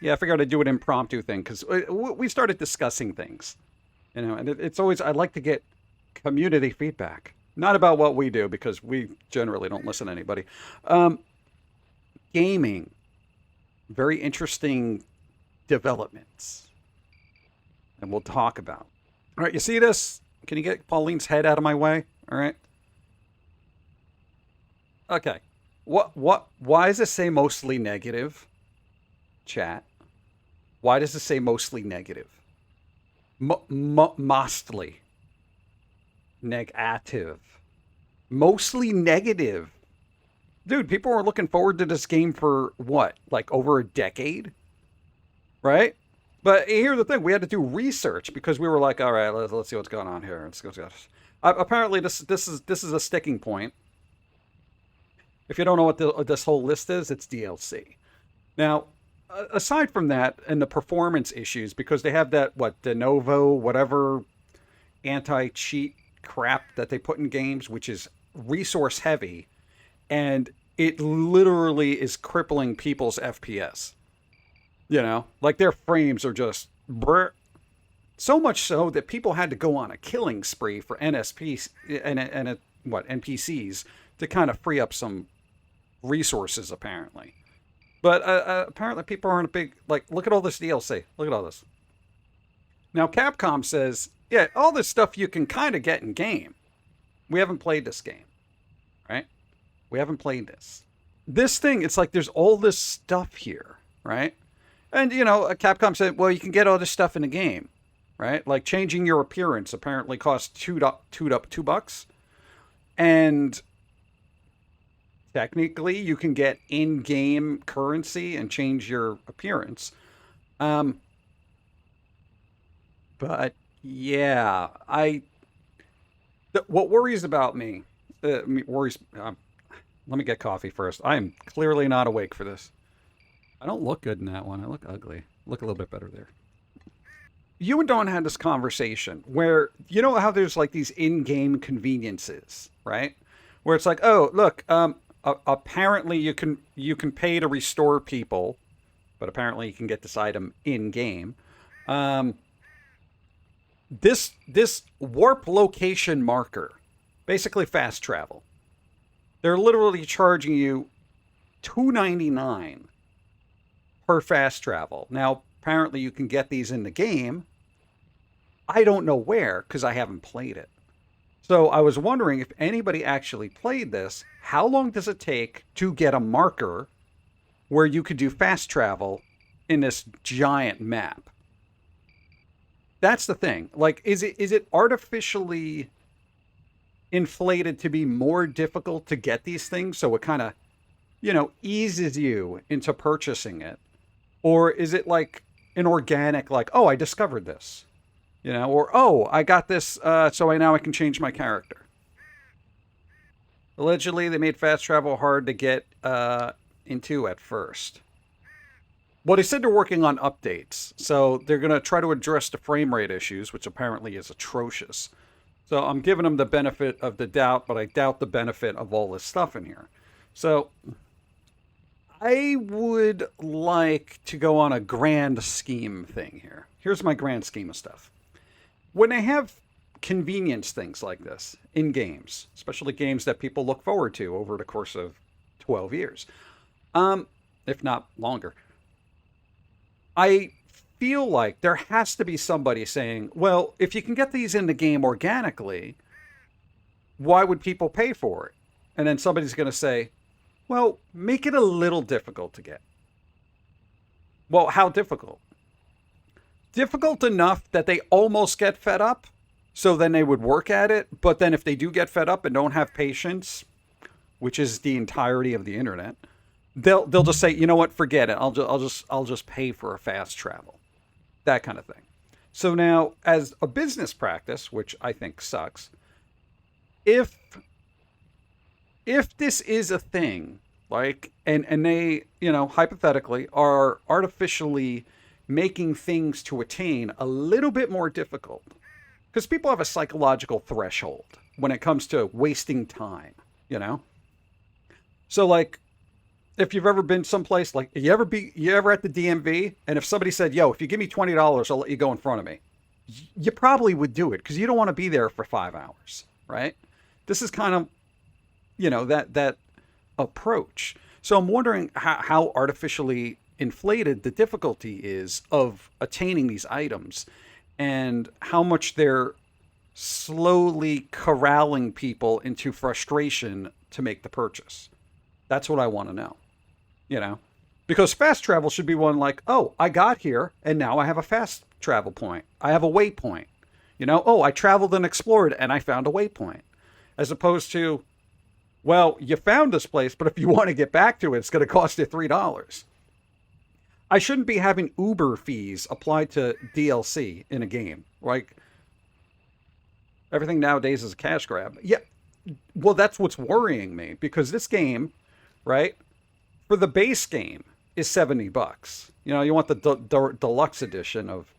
Yeah, I figured I'd do an impromptu thing because we started discussing things, and it's always I like to get community feedback, not about what we do because we generally don't listen to anybody. Um, Gaming, very interesting developments, and we'll talk about. All right, you see this? Can you get Pauline's head out of my way? All right. Okay. What? Why does it say mostly negative? Chat. Why does it say mostly negative? Mostly negative. Mostly negative. Dude, people were looking forward to this game for what? Like over a decade? Right? But here's the thing: we had to do research because we were like, "All right, let's see what's going on here." Let's go. Apparently, this is a sticking point. If you don't know what this whole list is, it's DLC. Now, aside from that, and the performance issues, because they have that what de novo whatever anti-cheat crap that they put in games, which is resource heavy, and it literally is crippling people's FPS. Like their frames are just brr. So much so that people had to go on a killing spree for NSPs and what NPCs to kind of free up some resources, apparently. But apparently, people aren't a big like. Look at all this DLC. Look at all this. Now, Capcom says, yeah, all this stuff you can kind of get in game. We haven't played this game, right? We haven't played this. This thing, it's like there's all this stuff here, right? And Capcom said, well, you can get all this stuff in the game, right? Like changing your appearance apparently costs $2, and technically you can get in-game currency and change your appearance. But yeah, what worries about me, worries. Let me get coffee first. I am clearly not awake for this. I don't look good in that one. I look ugly. Look a little bit better there. You and Dawn had this conversation where you know how there's like these in-game conveniences, right? Where it's like, oh, look, apparently you can pay to restore people, but apparently you can get this item in game. Um, this warp location marker, basically fast travel. They're literally charging you $2.99 per fast travel. Now, apparently you can get these in the game. I don't know where because I haven't played it. So I was wondering if anybody actually played this. How long does it take to get a marker where you could do fast travel in this giant map? That's the thing. Like, is it artificially inflated to be more difficult to get these things so it kind of, eases you into purchasing it? Or is it like an organic, like, oh, I discovered this, or oh, I got this, so now I can change my character. Allegedly, they made fast travel hard to get into at first. Well, they said they're working on updates, so they're going to try to address the frame rate issues, which apparently is atrocious. So I'm giving them the benefit of the doubt, but I doubt the benefit of all this stuff in here. So I would like to go on a grand scheme thing here. Here's my grand scheme of stuff. When they have convenience things like this in games, especially games that people look forward to over the course of 12 years, if not longer, I feel like there has to be somebody saying, well, if you can get these in the game organically, why would people pay for it? And then somebody's going to say, well, make it a little difficult to get. Well, how difficult? Difficult enough that they almost get fed up, so then they would work at it. But then if they do get fed up and don't have patience, which is the entirety of the internet, they'll just say, you know what, forget it. I'll just pay for a fast travel, that kind of thing. So now, as a business practice, which I think sucks, if this is a thing, like, and they, hypothetically are artificially making things to attain a little bit more difficult, because people have a psychological threshold when it comes to wasting time, So, like, if you've ever been someplace like you ever at the DMV, and if somebody said, "Yo, if you give me $20, I'll let you go in front of me," you probably would do it because you don't want to be there for 5 hours, right? This is kind of that approach. So I'm wondering how artificially inflated the difficulty is of attaining these items, and how much they're slowly corralling people into frustration to make the purchase. That's what I want to know, you know? Because fast travel should be one like, oh, I got here and now I have a fast travel point. I have a waypoint. Oh, I traveled and explored and I found a waypoint. As opposed to, well, you found this place, but if you want to get back to it, it's going to cost you $3. I shouldn't be having Uber fees applied to DLC in a game. Like, everything nowadays is a cash grab. Yeah, well, that's what's worrying me, because this game, right, for the base game is $70. You want the deluxe edition of,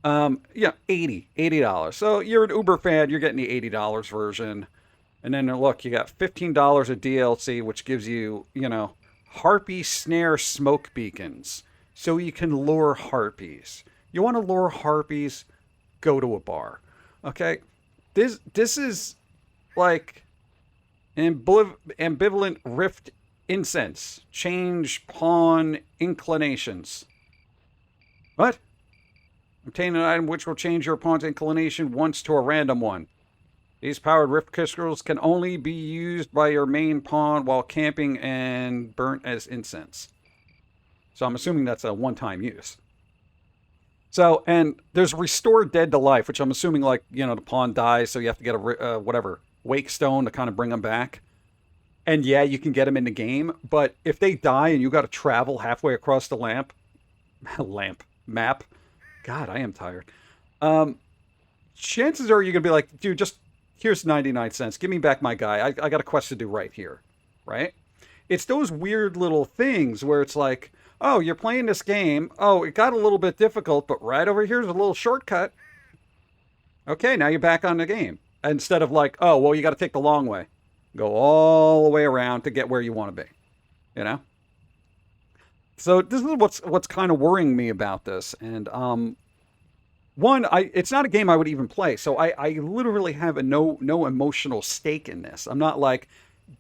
$80. So you're an Uber fan, you're getting the $80 version. And then look, you got $15 of DLC, which gives you, harpy snare smoke beacons. So you can lure harpies. You want to lure harpies? Go to a bar. Okay? This is like ambivalent rift incense. Change pawn inclinations. What? Obtain an item which will change your pawn's inclination once to a random one. These powered rift crystals can only be used by your main pawn while camping and burnt as incense. So I'm assuming that's a one-time use. So, and there's restore dead to life, which I'm assuming the pawn dies, so you have to get a wake stone to kind of bring them back. And yeah, you can get them in the game, but if they die and you got to travel halfway across the map, God, I am tired. Chances are you're going to be like, dude, just here's 99 cents. Give me back my guy. I got a quest to do right here, right? It's those weird little things where it's like, oh, you're playing this game. Oh, it got a little bit difficult, but right over here's a little shortcut. Okay, now you're back on the game. Instead of like, oh, well, you got to take the long way. Go all the way around to get where you want to be, So this is what's kind of worrying me about this. And it's not a game I would even play. So I literally have no emotional stake in this. I'm not like,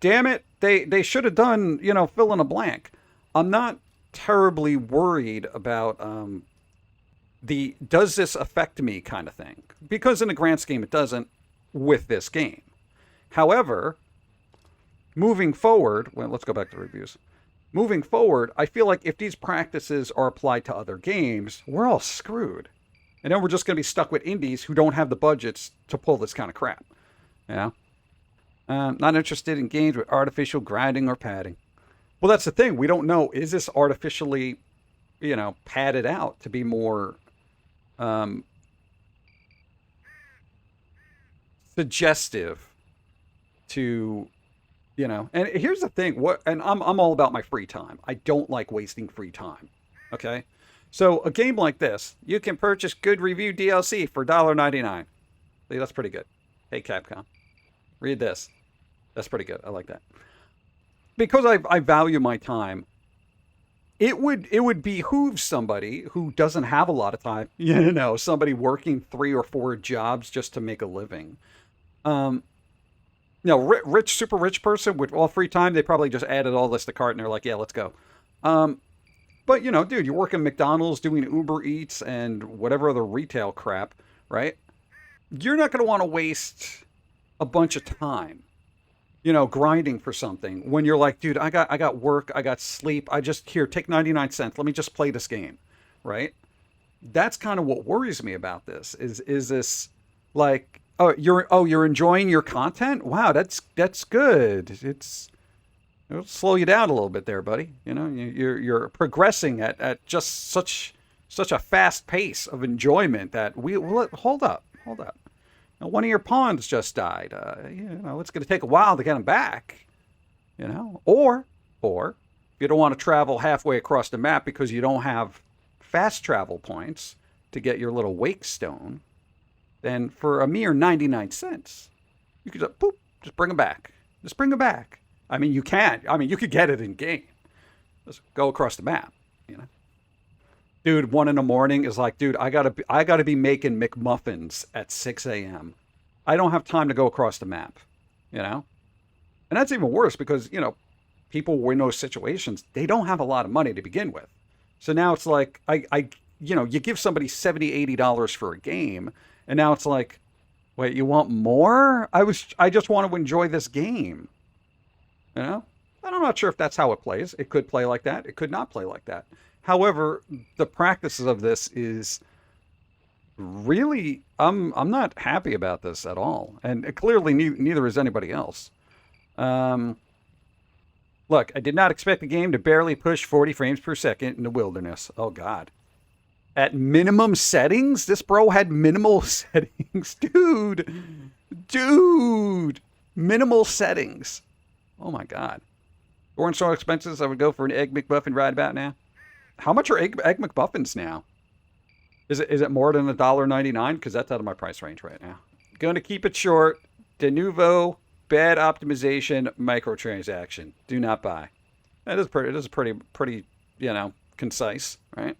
damn it, they should have done, fill in a blank. I'm not terribly worried about does this affect me kind of thing. Because in the grand scheme, it doesn't with this game. However, moving forward, well, let's go back to reviews. Moving forward, I feel like if these practices are applied to other games, we're all screwed. And then we're just going to be stuck with indies who don't have the budgets to pull this kind of crap. Not interested in games with artificial grinding or padding. Well, that's the thing. We don't know. Is this artificially, padded out to be more suggestive to, And here's the thing. I'm all about my free time. I don't like wasting free time. Okay? So a game like this, you can purchase good review DLC for $1.99. See, that's pretty good. Hey, Capcom. Read this. That's pretty good. I like that. Because I value my time, it would behoove somebody who doesn't have a lot of time, somebody working 3 or 4 jobs just to make a living. Rich, super rich person with all free time, they probably just added all this to cart and they're like, yeah, let's go. But, dude, you're working McDonald's, doing Uber Eats and whatever other retail crap, right? You're not going to want to waste a bunch of time, grinding for something when you're like, dude, I got work, I got sleep. Take 99 cents. Let me just play this game, right? That's kind of what worries me about this is this like, you're enjoying your content? Wow, that's good. It'll slow you down a little bit there, buddy. You're progressing at just such a fast pace of enjoyment that hold up. Now, one of your pawns just died. It's going to take a while to get them back. Or if you don't want to travel halfway across the map because you don't have fast travel points to get your little wake stone, then for a mere 99 cents, you could just bring them back. Just bring them back. I mean, you can. I mean, you could get it in game. Just go across the map, you know. Dude, 1 in the morning is like, dude, I gotta be making McMuffins at 6 a.m. I don't have time to go across the map, you know? And that's even worse because, people in those situations, they don't have a lot of money to begin with. So now it's like, you give somebody $70, $80 for a game, and now it's like, wait, you want more? I just want to enjoy this game, you know? And I'm not sure if that's how it plays. It could play like that. It could not play like that. However, the practices of this is really, I'm not happy about this at all, and clearly neither is anybody else. Um, Look, I did not expect the game to barely push 40 frames per second in the wilderness. Oh God. At minimum settings? This bro had minimal settings. Dude. Minimal settings. Oh my God. Orange so expenses, I would go for an Egg McMuffin right about now. How much are Egg McMuffins now? Is it more than $1.99? Because that's out of my price range right now. Going to keep it short. De novo, bad optimization, microtransaction. Do not buy. It is pretty, concise, right?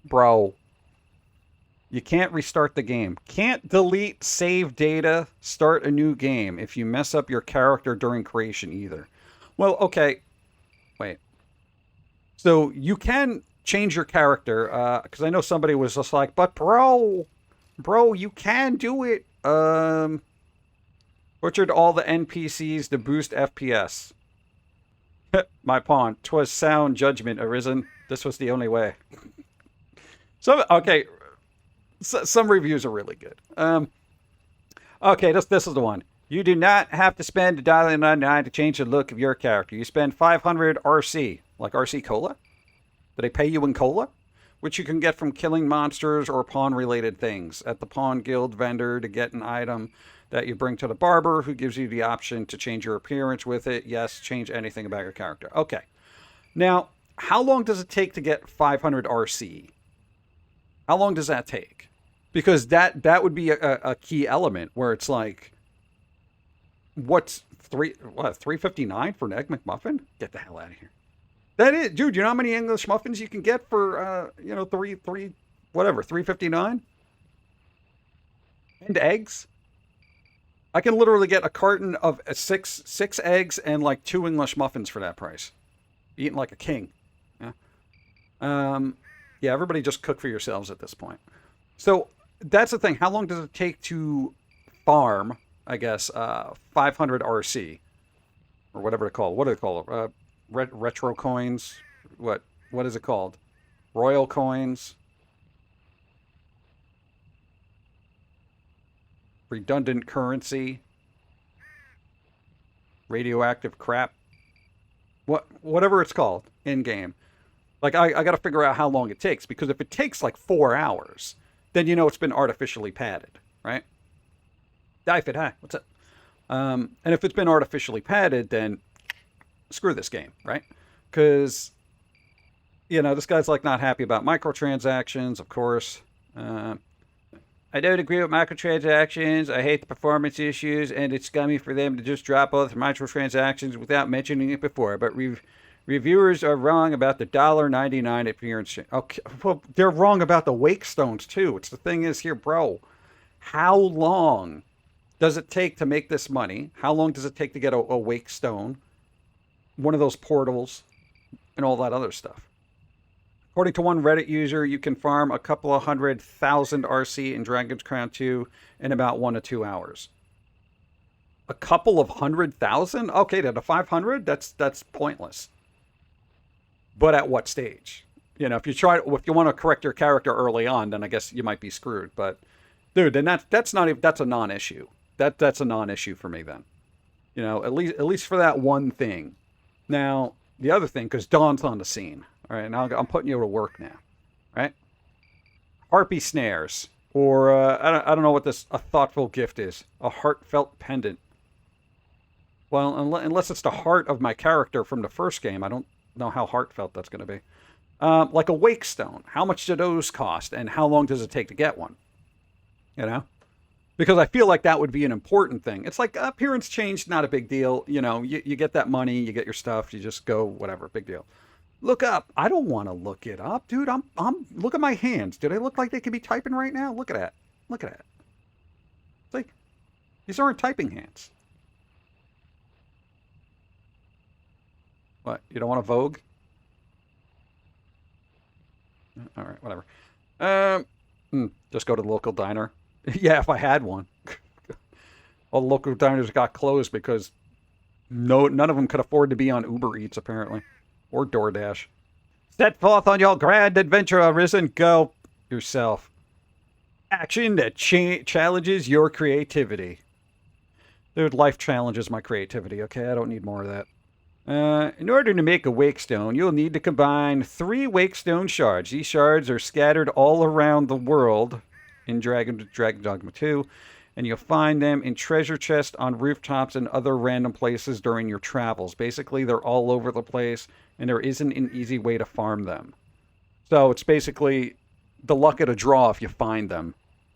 Bro, you can't restart the game. Can't delete save data, start a new game if you mess up your character during creation either. Well, okay. Wait. So you can change your character, because I know somebody was just like, but bro, you can do it. Butchered all the NPCs to boost FPS. My pawn, 'twas sound judgment arisen. This was the only way. Some reviews are really good. Okay, this is the one. You do not have to spend $1.99 to change the look of your character. You spend 500 RC, like RC Cola. Do they pay you in cola? Which you can get from killing monsters or pawn-related things at the Pawn Guild vendor to get an item that you bring to the barber, who gives you the option to change your appearance with it. Yes, change anything about your character. Okay. Now, how long does it take to get 500 RC? How long does that take? Because that would be a key element where it's like, what's $3.59 for an Egg McMuffin? Get the hell out of here. That is, dude. You know how many English muffins you can get for $3.59? And eggs. I can literally get a carton of six eggs and like 2 English muffins for that price. Eating like a king. Yeah. Yeah. Everybody just cook for yourselves at this point. So that's the thing. How long does it take to farm? I guess 500 RC or whatever it's called. What do they call it? Retro coins. What is it called? Royal coins. Redundant currency. Radioactive crap. Whatever it's called in game. Like I got to figure out how long it takes, because if it takes like 4 hours, then it's been artificially padded, right? Diefit, hi, what's up? And if it's been artificially padded, then screw this game, right? Because, this guy's like not happy about microtransactions, of course. I don't agree with microtransactions. I hate the performance issues, and it's scummy for them to just drop all the microtransactions without mentioning it before. But reviewers are wrong about the $1.99 appearance. Okay, well, they're wrong about the wake stones too. It's the thing is here, bro. How long does it take to make this money? How long does it take to get a wake stone? One of those portals and all that other stuff. According to one Reddit user, you can farm a couple of 100,000 RC in Dragon's Crown 2 in about 1 to 2 hours. A couple of 100,000? Okay, to the 500, that's pointless. But at what stage? If you want to correct your character early on, then I guess you might be screwed. But dude, then that's a non-issue. That's a non-issue for me then. At least for that one thing. Now, the other thing, because Dawn's on the scene. All right, now I'm putting you to work now, right? Harpy snares, or I don't know what a thoughtful gift is. A heartfelt pendant. Well, unless it's the heart of my character from the first game, I don't know how heartfelt that's going to be. Like a wake stone. How much do those cost, and how long does it take to get one? Because I feel like that would be an important thing. It's like appearance change, not a big deal. You get that money, you get your stuff, you just go, whatever, big deal. Look up. I don't want to look it up, dude. Look at my hands. Do they look like they could be typing right now? Look at that. Look at that. See? These aren't typing hands. What? You don't want a Vogue? All right, whatever. Just go to the local diner. Yeah, if I had one. All the local diners got closed because none of them could afford to be on Uber Eats, apparently. Or DoorDash. Set forth on your grand adventure, Arisen. Go yourself. Action that challenges your creativity. Dude, life challenges my creativity, okay? I don't need more of that. In order to make a wakestone, you'll need to combine 3 wakestone shards. These shards are scattered all around the world in Dragon Dogma 2, and you'll find them in treasure chests on rooftops and other random places during your travels. Basically, they're all over the place, and there isn't an easy way to farm them. So it's basically the luck of the draw if you find them.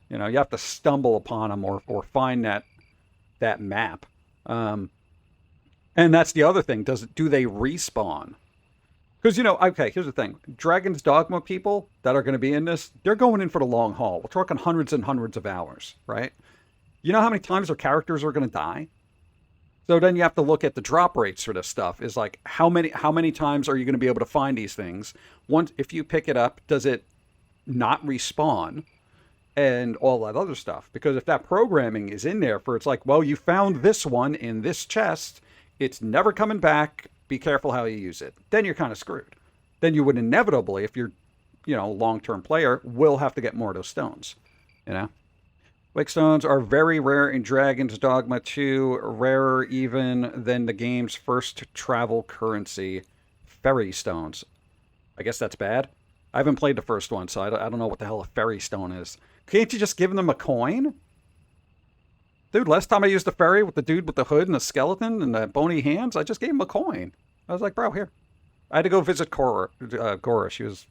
You know, you have to stumble upon them or find that map. And that's the other thing. Do they respawn? Because, you know, okay, here's the thing. Dragon's Dogma people that are going to be in this, they're going in for the long haul. We're talking hundreds and hundreds of hours, right? You know how many times their characters are going to die? So then you have to look at the drop rates for this stuff. Is like, how many times are you going to be able to find these things? Once, if you pick it up, does it not respawn? And all that other stuff. Because if that programming is in there for, it's like, well, you found this one in this chest, it's never coming back. Be careful how you use it. Then you're kind of screwed. Then you would inevitably, if you're, you know, a long-term player, will have to get more of those stones. You know? Wake stones are very rare in Dragon's Dogma 2, rarer even than the game's first travel currency, fairy stones. I guess that's bad. I haven't played the first one, so I don't know what the hell a fairy stone is. Can't you just give them a coin? Dude, last time I used the ferry with the dude with the hood and the skeleton and the bony hands, I just gave him a coin. I was like, bro, here. I had to go visit Gora. She was,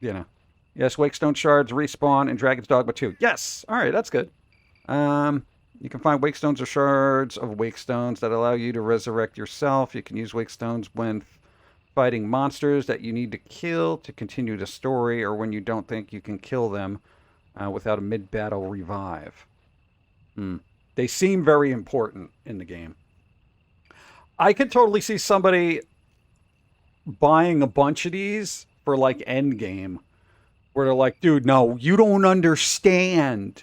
you know. Yes, Wakestone shards respawn in Dragon's Dogma 2. Yes! Alright, that's good. You can find Wakestones or shards of Wakestones that allow you to resurrect yourself. You can use Wakestones when fighting monsters that you need to kill to continue the story, or when you don't think you can kill them without a mid-battle revive. They seem very important in the game. I could totally see somebody buying a bunch of these for like endgame, where they're like, dude, no, you don't understand.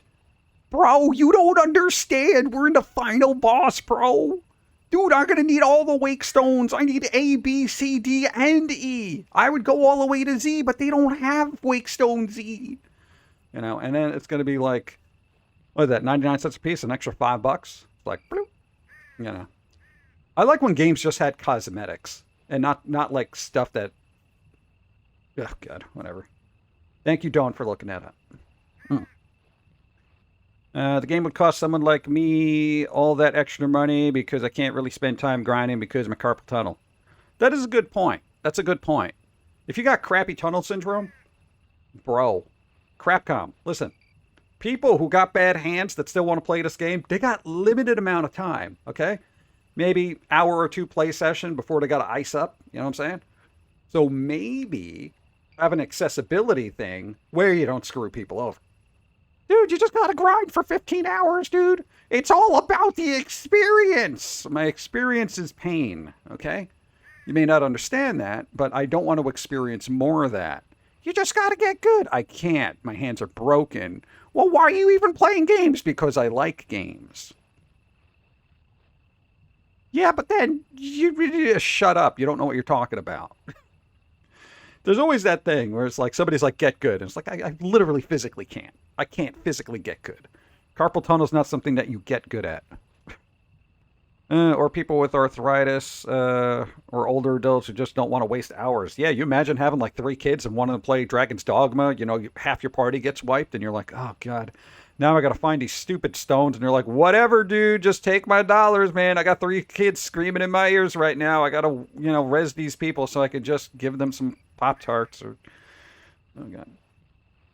Bro, you don't understand. We're in the final boss, bro. Dude, I'm going to need all the wake stones. I need A, B, C, D, and E. I would go all the way to Z, but they don't have wake stone Z. You know, and then it's going to be like, what is that, 99 cents a piece, an extra $5? It's like, bloop. You know. I like when games just had cosmetics and not like stuff that, oh God, whatever. Thank you, Dawn, for looking that up. The game would cost someone like me all that extra money because I can't really spend time grinding because of my carpal tunnel. That is a good point. That's a good point. If you got crappy tunnel syndrome, bro, Crapcom, listen. People who got bad hands that still want to play this game, they got limited amount of time, okay? Maybe hour or 2 play session before they got to ice up, you know what I'm saying? So maybe have an accessibility thing where you don't screw people over. Dude, you just got to grind for 15 hours, dude. It's all about the experience. My experience is pain, okay? You may not understand that, but I don't want to experience more of that. You just got to get good. I can't. My hands are broken. Well, why are you even playing games? Because I like games. Yeah, but then you really just shut up. You don't know what you're talking about. There's always that thing where it's like somebody's like, get good. And it's like, I literally physically can't. I can't physically get good. Carpal tunnel is not something that you get good at. Or people with arthritis, or older adults who just don't want to waste hours. Yeah, you imagine having like 3 kids and wanting to play Dragon's Dogma. You know, half your party gets wiped, and you're like, oh God, now I got to find these stupid stones. And you're like, whatever, dude, just take my dollars, man. I got 3 kids screaming in my ears right now. I got to, you know, res these people so I could just give them some Pop-Tarts or, oh God.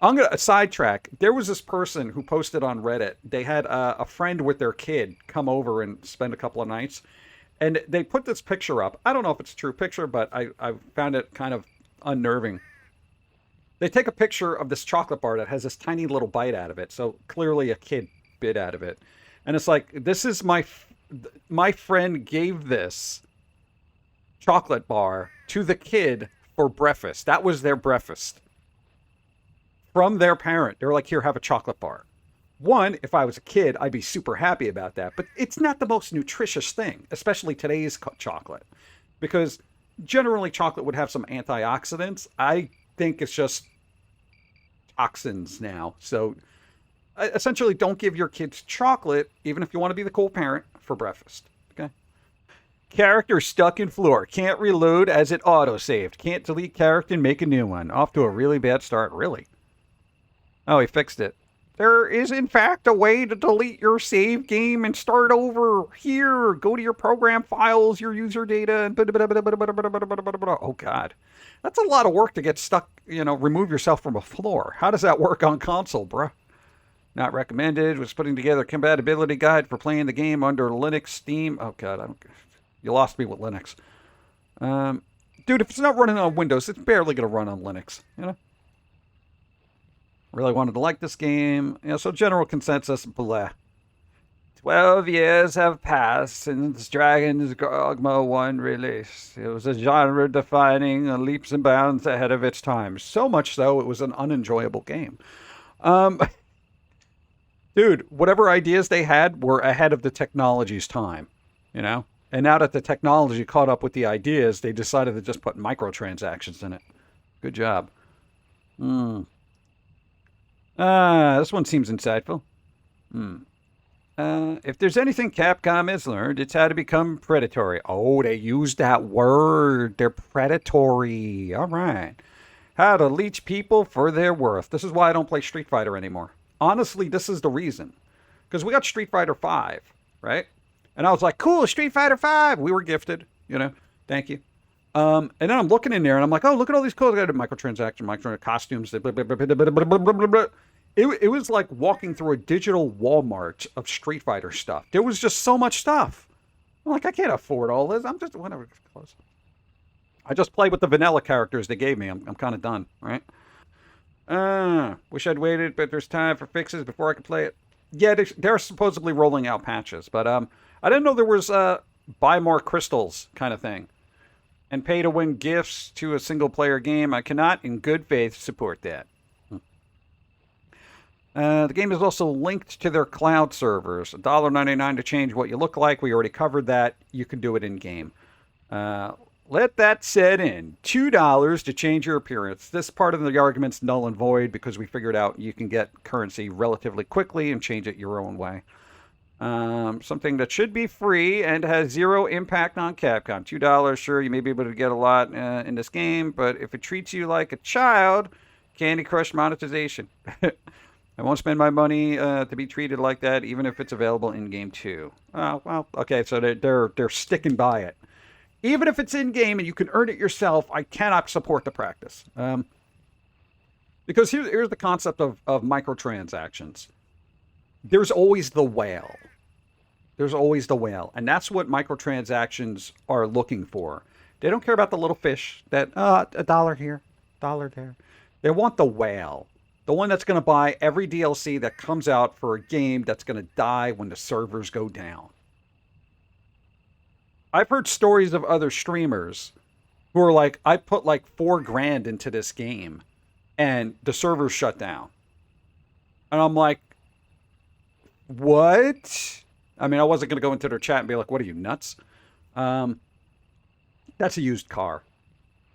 I'm going to sidetrack. There was this person who posted on Reddit. They had a friend with their kid come over and spend a couple of nights. And they put this picture up. I don't know if it's a true picture, but I found it kind of unnerving. They take a picture of this chocolate bar that has this tiny little bite out of it. So clearly a kid bit out of it. And it's like, this is my friend gave this chocolate bar to the kid for breakfast. That was their breakfast. From their parent. They were like, here, have a chocolate bar. One, if I was a kid, I'd be super happy about that. But it's not the most nutritious thing, especially today's chocolate. Because generally chocolate would have some antioxidants. I think it's just toxins now. So essentially, don't give your kids chocolate, even if you want to be the cool parent, for breakfast. Okay? Character stuck in floor. Can't reload as it auto-saved. Can't delete character and make a new one. Off to a really bad start. Really? Oh, he fixed it. There is, in fact, a way to delete your save game and start over here. Go to your program files, your user data, and oh, God. That's a lot of work to get stuck, remove yourself from a floor. How does that work on console, bruh? Not recommended. Was putting together a compatibility guide for playing the game under Linux, Steam. Oh, God. You lost me with Linux. Dude, if it's not running on Windows, it's barely going to run on Linux, Really wanted to like this game. So general consensus, blah. 12 years have passed since Dragon's Dogma 1 release. It was a genre-defining leaps and bounds ahead of its time. So much so, it was an unenjoyable game. Dude, whatever ideas they had were ahead of the technology's time, And now that the technology caught up with the ideas, they decided to just put microtransactions in it. Good job. This one seems insightful. If there's anything Capcom has learned, it's how to become predatory. Oh, they used that word. They're predatory. All right. How to leech people for their worth. This is why I don't play Street Fighter anymore. Honestly, this is the reason. Because we got Street Fighter 5, right? And I was like, cool, Street Fighter 5. We were gifted, Thank you. And then I'm looking in there and I'm like, oh, look at all these codes. I got microtransaction, costumes. It was like walking through a digital Walmart of Street Fighter stuff. There was just so much stuff. I'm like, I can't afford all this. I'm just, whatever. I just play with the vanilla characters they gave me. I'm kind of done, right? Wish I'd waited, but there's time for fixes before I could play it. Yeah, they're supposedly rolling out patches, but I didn't know there was buy more crystals kind of thing. And pay to win gifts to a single-player game. I cannot, in good faith, support that. The game is also linked to their cloud servers. $1.99 to change what you look like. We already covered that. You can do it in-game. Let that set in. $2 to change your appearance. This part of the argument's null and void because we figured out you can get currency relatively quickly and change it your own way. Something that should be free and has zero impact on Capcom. $2, sure, you may be able to get a lot in this game, but if it treats you like a child, Candy Crush monetization. I won't spend my money to be treated like that, even if it's available in-game too. Oh, well, okay, so they're sticking by it. Even if it's in-game and you can earn it yourself, I cannot support the practice. Because here's the concept of microtransactions. There's always the whale. There's always the whale. And that's what microtransactions are looking for. They don't care about the little fish that, $1 here, $1 there. They want the whale. The one that's going to buy every DLC that comes out for a game that's going to die when the servers go down. I've heard stories of other streamers who are like, I put like $4,000 into this game and the servers shut down. And I'm like, what? I mean, I wasn't going to go into their chat and be like, what are you, nuts? That's a used car.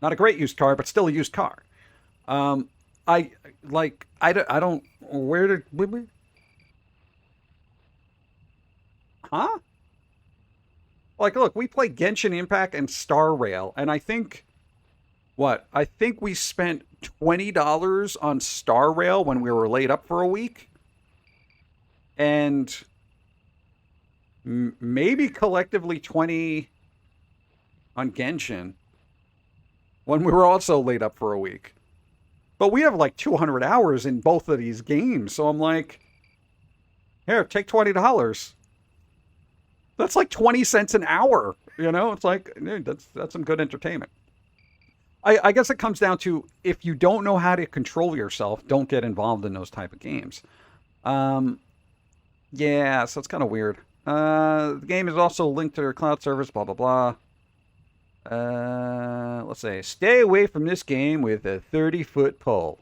Not a great used car, but still a used car. I don't, where did, huh? Like, look, we play Genshin Impact and Star Rail, and I think we spent $20 on Star Rail when we were laid up for a week. And maybe collectively 20 on Genshin when we were also laid up for a week. But we have like 200 hours in both of these games. So I'm like, here, take $20. That's like 20 cents an hour. You know, it's like, dude, that's some good entertainment. I guess it comes down to if you don't know how to control yourself, don't get involved in those type of games. Um, yeah, so it's kind of weird. The game is also linked to their cloud service, blah, blah, blah. Let's say, stay away from this game with a 30-foot pole.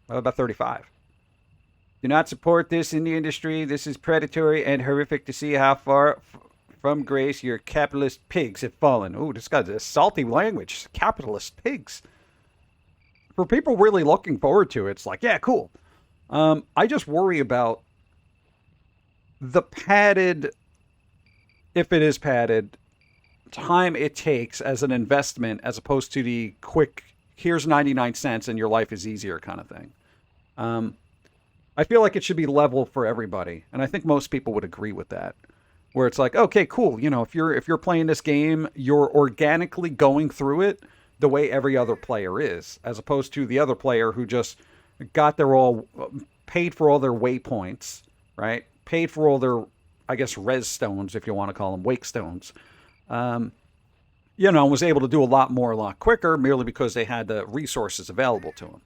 Well, about 35. Do not support this in the industry. This is predatory and horrific to see how far from grace your capitalist pigs have fallen. Oh, this guy's a salty language. Capitalist pigs. For people really looking forward to it, it's like, yeah, cool. I just worry about the padded, if it is padded, time it takes as an investment as opposed to the quick, here's 99 cents and your life is easier kind of thing. I feel like it should be level for everybody. And I think most people would agree with that. Where it's like, okay, cool. You know, if you're playing this game, you're organically going through it the way every other player is, as opposed to the other player who just got their all, paid for all their waypoints, right? Paid for all their, I guess, res stones, if you want to call them, wake stones. You know, was able to do a lot more, a lot quicker, merely because they had the resources available to them.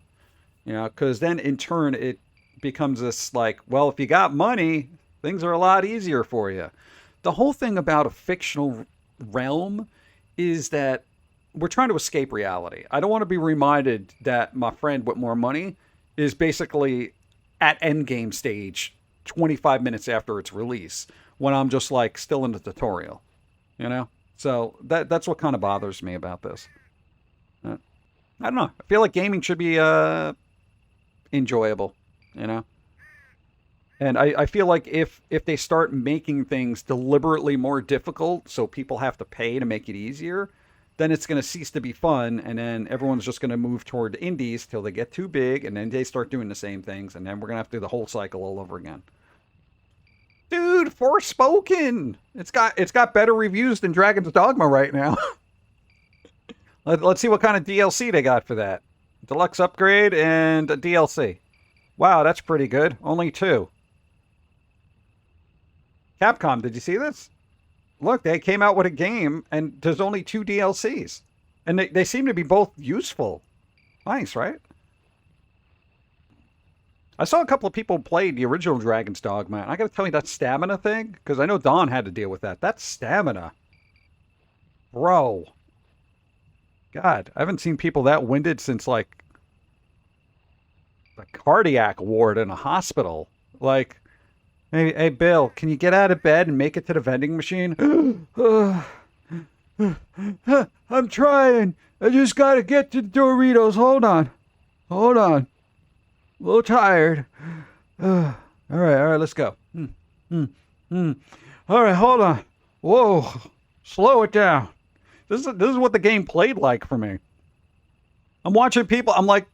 You know, because then in turn it becomes this like, well, if you got money, things are a lot easier for you. The whole thing about a fictional realm is that we're trying to escape reality. I don't want to be reminded that my friend with more money is basically at endgame stage 25 minutes after its release when I'm just like still in the tutorial, you know? So that's what kind of bothers me about this. I don't know. I feel like gaming should be enjoyable, you know? And I feel like if they start making things deliberately more difficult so people have to pay to make it easier, then it's going to cease to be fun, and then everyone's just going to move toward indies till they get too big, and then they start doing the same things, and then we're going to have to do the whole cycle all over again. Dude, Forspoken! It's got better reviews than Dragon's Dogma right now. Let's see what kind of DLC they got for that. Deluxe upgrade and a DLC. Wow, that's pretty good. Only 2. Capcom, did you see this? Look, they came out with a game, and there's only 2 DLCs. And they seem to be both useful. Nice, right? I saw a couple of people play the original Dragon's Dogma, and I gotta tell you, that stamina thing, because I know Don had to deal with that. That's stamina. Bro. God, I haven't seen people that winded since, like, the cardiac ward in a hospital. Like, hey, Bill, can you get out of bed and make it to the vending machine? I'm trying. I just got to get to the Doritos. Hold on. A little tired. All right, let's go. All right, hold on. Whoa, slow it down. This is what the game played like for me. I'm watching people. I'm like,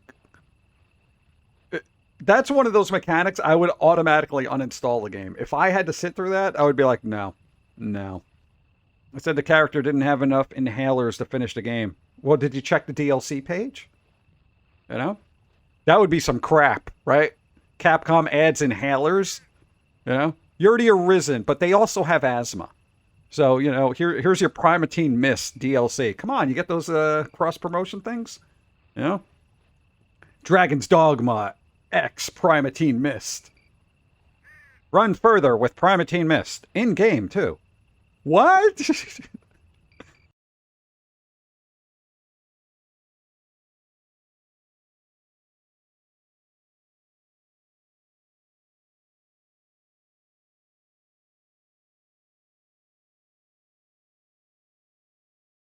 that's one of those mechanics I would automatically uninstall the game. If I had to sit through that, I would be like, no. I said the character didn't have enough inhalers to finish the game. Well, did you check the DLC page? You know? That would be some crap, right? Capcom adds inhalers. You know? You already arisen, but they also have asthma. So, you know, here's your Primatine Mist DLC. Come on, you get those cross-promotion things? You know? Dragon's Dogma X Primatine Mist. Run further with Primatine Mist. In-game, too. What?